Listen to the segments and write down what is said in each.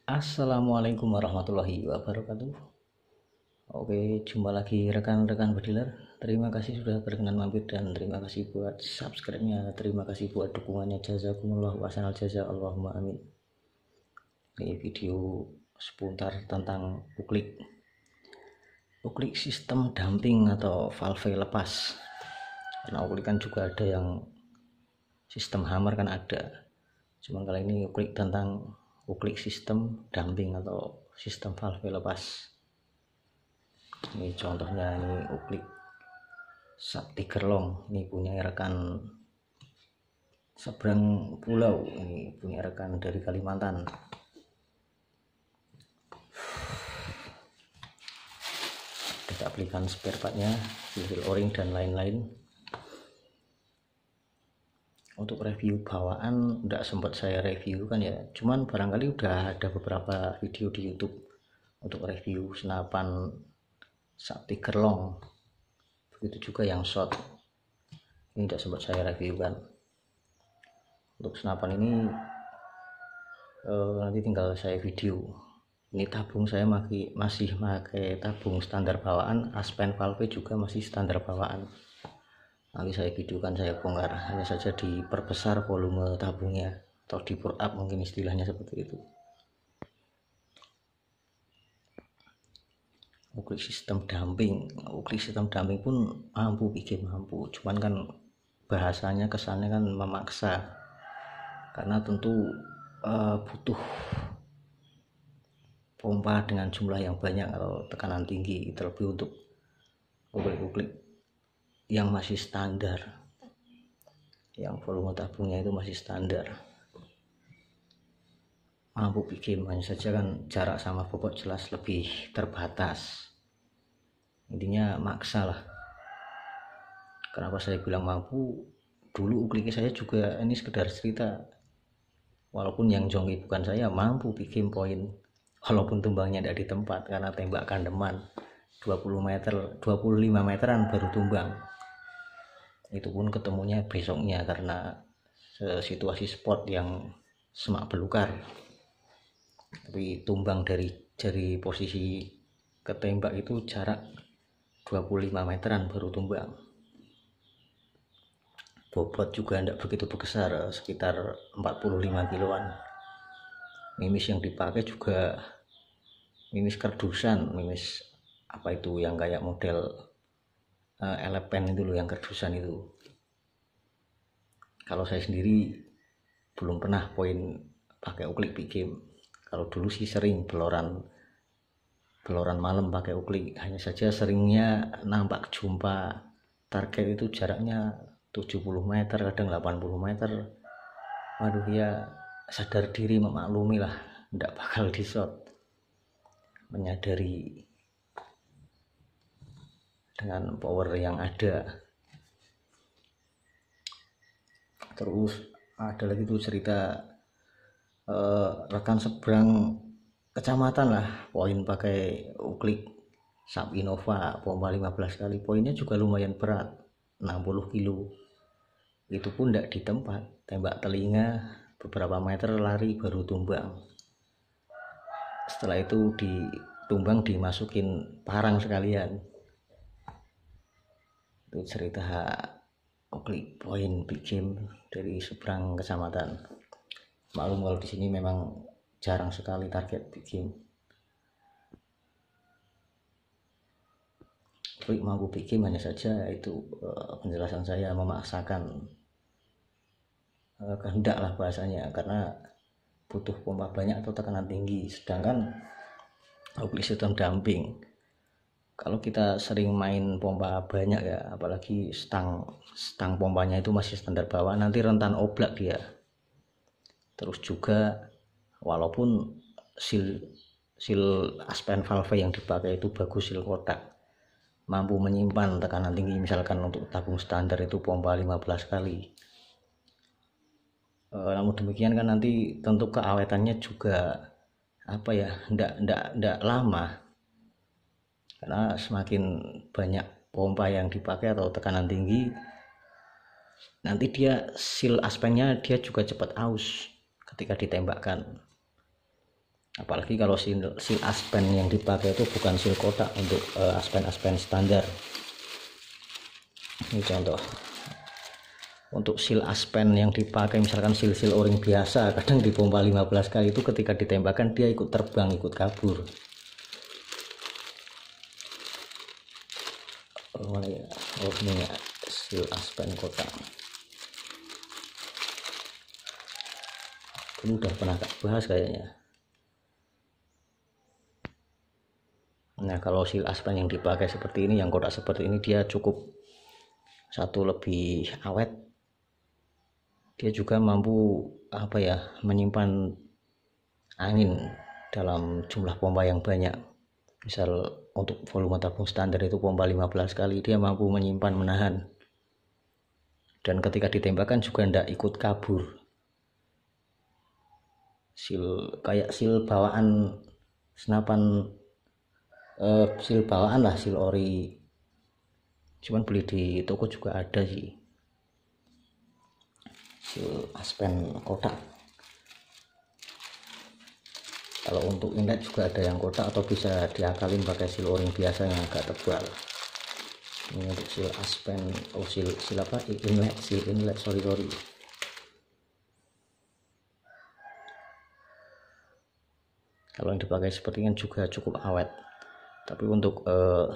Assalamualaikum warahmatullahi wabarakatuh. Oke, jumpa lagi rekan-rekan bediler. Terima kasih sudah berkenan mampir dan terima kasih buat subscribe-nya. Terima kasih buat dukungannya. Jazakumullah wasanal jaza Allahumma amin. Ini video seputar tentang uklik sistem damping atau valve lepas. Karena uklik kan juga ada yang sistem hammer kan ada. Cuman kali ini uklik sistem damping atau sistem valve lepas. Ini contohnya, ini uklik Sakti Gerlong, ini punya rekan seberang pulau, ini punya rekan dari Kalimantan. Kita belikan spare partnya, seal o-ring dan lain-lain. Untuk review bawaan tidak sempat saya review kan ya, cuman barangkali udah ada beberapa video di YouTube untuk review senapan Sakti Gerlong, begitu juga yang shot. Ini tidak sempat saya review kan. Untuk senapan ini nanti tinggal saya video. Ini tabung saya masih pakai tabung standar bawaan, aspen valve juga masih standar bawaan. Nanti saya videokan, saya bongkar, hanya saja diperbesar volume tabungnya atau di pour up mungkin istilahnya seperti itu. Uklik sistem damping pun mampu, cuman kan bahasanya kesannya kan memaksa, karena tentu butuh pompa dengan jumlah yang banyak atau tekanan tinggi, terlebih untuk uklik yang masih standar, yang volume tabungnya itu masih standar. Mampu bikin, hanya saja kan jarak sama bobot jelas lebih terbatas. Intinya maksa lah. Kenapa saya bilang mampu? Dulu uklik saya juga, ini sekedar cerita, walaupun yang jongki bukan saya, mampu bikin poin walaupun tumbangnya tidak di tempat, karena tembak kandeman 25 meteran baru tumbang. Itu pun ketemunya besoknya karena situasi spot yang semak belukar. Tapi tumbang dari posisi ketembak itu jarak 25 meteran baru tumbang. Bobot juga tidak begitu besar, sekitar 45 kiloan. Mimis yang dipakai juga mimis kerdusan, mimis apa itu yang kayak model elepen itu loh, yang kerdusan itu. Kalau saya sendiri belum pernah poin pakai uklik big game. Kalau dulu sih sering beloran malam pakai uklik, hanya saja seringnya nampak jumpa target itu jaraknya 70 meter, kadang 80 meter. Waduh ya, sadar diri memaklumi lah, tidak bakal di shot. Menyadari dengan power yang ada. Terus ada lagi tuh cerita rekan seberang kecamatan lah, poin pakai uklik Sub Innova pompa 15 kali, poinnya juga lumayan berat, 60 kilo. Itu pun tidak di tempat, tembak telinga beberapa meter, lari baru tumbang. Setelah itu ditumbang, dimasukin parang sekalian. Itu cerita uklik poin big game dari seberang kecamatan. Maklum kalau di sini memang jarang sekali target big game. Uklik mampu big game, hanya saja itu penjelasan saya memaksakan kehendak lah bahasanya, karena butuh pompa banyak atau tekanan tinggi. Sedangkan uklik sistem damping, kalau kita sering main pompa banyak ya, apalagi stang pompanya itu masih standar bawah, nanti rentan oblak dia. Terus juga walaupun seal aspen valve yang dipakai itu bagus, seal kotak, mampu menyimpan tekanan tinggi, misalkan untuk tabung standar itu pompa 15 kali. Namun demikian kan nanti tentu keawetannya juga ndak lama, karena semakin banyak pompa yang dipakai atau tekanan tinggi, nanti dia seal aspennya dia juga cepat aus ketika ditembakkan. apalagi kalau seal aspen yang dipakai itu bukan seal kotak untuk aspen standar. Ini contoh untuk seal aspen yang dipakai, misalkan seal o-ring biasa, kadang dipompa 15 kali itu ketika ditembakkan dia ikut terbang, ikut kabur. Ini ya, seal aspen kotak. Ini udah pernah bahas kayaknya. Nah, kalau seal aspen yang dipakai seperti ini, yang kotak seperti ini, dia cukup satu lebih awet. Dia juga mampu menyimpan angin dalam jumlah pompa yang banyak. Misal untuk volume tabung standar itu pompa 15 kali, dia mampu menyimpan, menahan. Dan ketika ditembakkan juga tidak ikut kabur. Kayak seal bawaan senapan, seal bawaan lah, seal ori. Cuman beli di toko juga ada sih. Seal aspen kotak. Kalau untuk inlet juga ada yang kotak atau bisa diakalin pakai seal o-ring biasa yang agak tebal. Ini untuk seal aspen, seal inlet, sorry. Kalau yang dipakai seperti ini juga cukup awet. Tapi untuk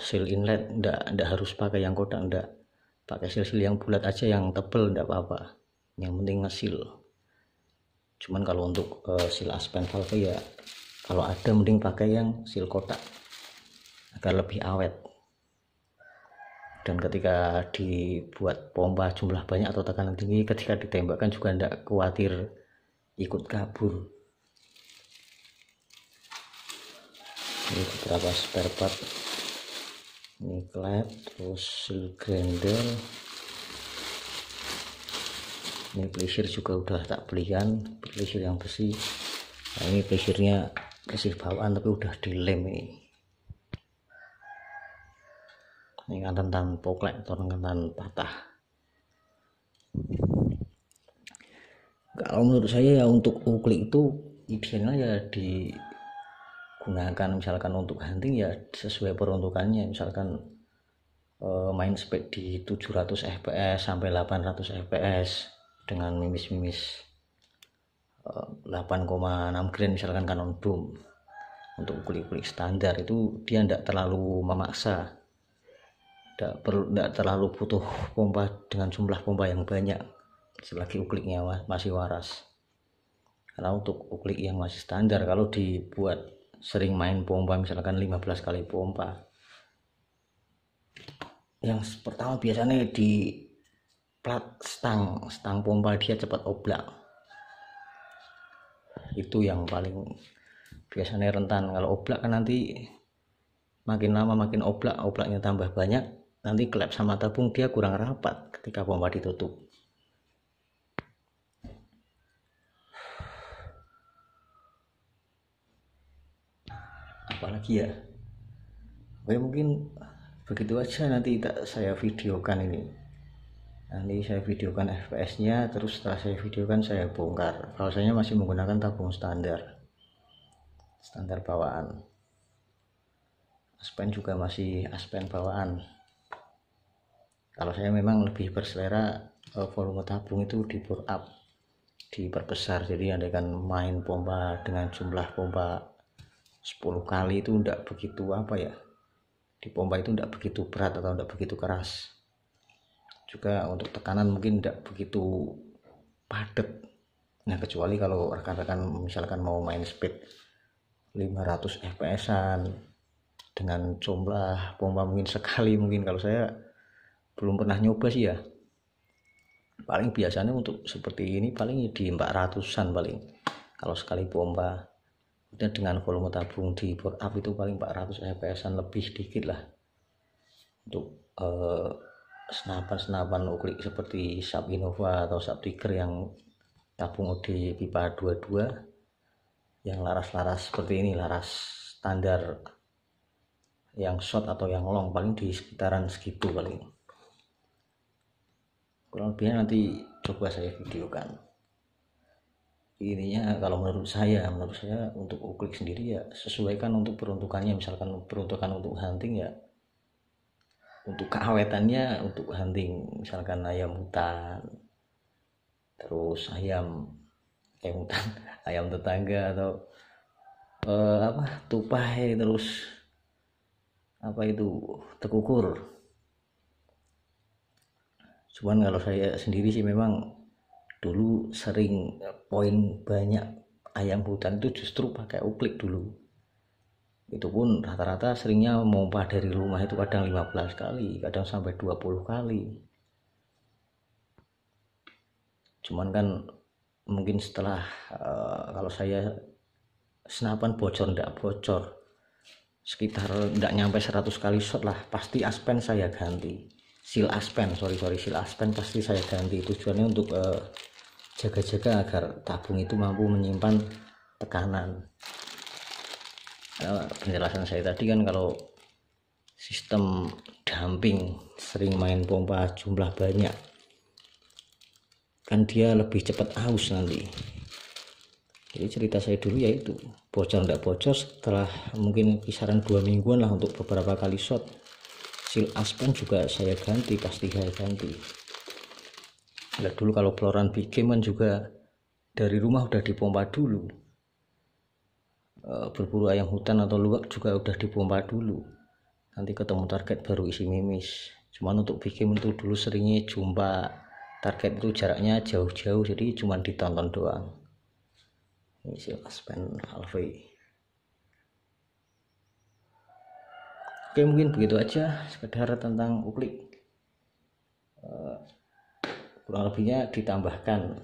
seal inlet ndak harus pakai yang kotak, ndak. Pakai seal yang bulat aja, yang tebal ndak apa-apa. Yang penting ngesil. Cuman kalau untuk seal aspen valve ya, kalau ada mending pakai yang seal kotak agar lebih awet. Dan ketika dibuat pompa jumlah banyak atau tekanan tinggi, ketika ditembakkan juga tidak khawatir ikut kabur. Ini beberapa spare part. Ini klep, terus seal grinder. Ini pelisir juga udah tak belikan, pelisir yang besi. Nah, ini pelisirnya pelisir bawaan tapi udah dilem ini. Ini kan rentan poklek atau rentan patah. Kalau menurut saya ya untuk uklik itu idealnya ya digunakan misalkan untuk hunting ya sesuai peruntukannya, misalkan main speed di 700 fps sampai 800 fps dengan mimis 8,6 grain misalkan Canon Boom. Untuk uklik-uklik standar itu dia tidak terlalu memaksa, tidak terlalu butuh pompa dengan jumlah pompa yang banyak selagi ukliknya masih waras. Karena untuk uklik yang masih standar, kalau dibuat sering main pompa misalkan 15 kali pompa, yang pertama biasanya di plat stang pompa dia cepat oblak. Itu yang paling biasanya rentan. Kalau oblak kan nanti makin lama makin oblaknya tambah banyak, nanti klep sama tabung dia kurang rapat ketika pompa ditutup. Apalagi ya, oke, mungkin begitu aja. Nanti saya videokan ini. Nanti saya videokan fps nya, terus setelah saya videokan saya bongkar. Kalau saya masih menggunakan tabung standar bawaan. Aspen juga masih aspen bawaan. Kalau saya memang lebih berselera volume tabung itu di bore up, diperbesar. Jadi andaikan main pompa dengan jumlah pompa 10 kali itu tidak begitu di pompa itu tidak begitu berat atau tidak begitu keras. Juga untuk tekanan mungkin tidak begitu padat. Nah, kecuali kalau rekan-rekan misalkan mau main speed 500 fps-an dengan jumlah pompa mungkin sekali, mungkin kalau saya belum pernah nyoba sih ya. Paling biasanya untuk seperti ini paling di 400-an paling kalau sekali pompa. Dan dengan volume tabung di bore up itu paling 400 fps-an lebih dikit lah. Untuk senapan uklik seperti Sub Innova atau Sub Tiger yang tabung OD pipa 22 yang laras-laras seperti ini, laras standar yang short atau yang long, paling di sekitaran segitu paling. Kurang lebihnya nanti coba saya videokan. ininya kalau menurut saya untuk uklik sendiri ya sesuaikan untuk peruntukannya. Misalkan peruntukan untuk hunting ya untuk keawetannya untuk hunting, misalkan ayam hutan, terus ayam hutan ayam tetangga, atau tupai, terus tekukur. Cuman kalau saya sendiri sih memang dulu sering poin banyak ayam hutan itu justru pakai uklik dulu. Itu pun rata-rata seringnya mompa dari rumah itu kadang 15 kali, kadang sampai 20 kali. Cuman kan mungkin setelah kalau saya senapan bocor ndak bocor sekitar ndak nyampe 100 kali shot lah, pasti aspen saya ganti. Seal aspen pasti saya ganti. Tujuannya untuk jaga-jaga agar tabung itu mampu menyimpan tekanan. Penjelasan saya tadi kan kalau sistem dumping sering main pompa jumlah banyak kan dia lebih cepat aus nanti. Jadi cerita saya dulu yaitu bocor ndak bocor setelah mungkin kisaran 2 mingguan lah untuk beberapa kali shot. Seal aspen juga saya ganti, pasti saya ganti. Nah, dulu kalau peloran big game kan juga dari rumah udah dipompa dulu. Berburu ayam hutan atau luwak juga udah dipompa dulu. Nanti ketemu target baru isi mimis. Cuman untuk big game itu dulu seringnya jumpa target itu jaraknya jauh-jauh, jadi cuman ditonton doang. Ini Seal aspen Alvey. Oke, mungkin begitu aja sekedar tentang uklik. Kurang lebihnya ditambahkan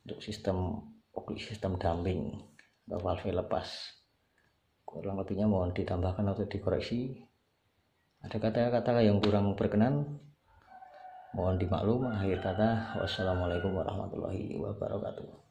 untuk sistem uklik, sistem dumping atau valve lepas. Kurang lebihnya mohon ditambahkan atau dikoreksi. Ada kata-kata yang kurang berkenan, mohon dimaklum. Akhir kata, wassalamualaikum warahmatullahi wabarakatuh.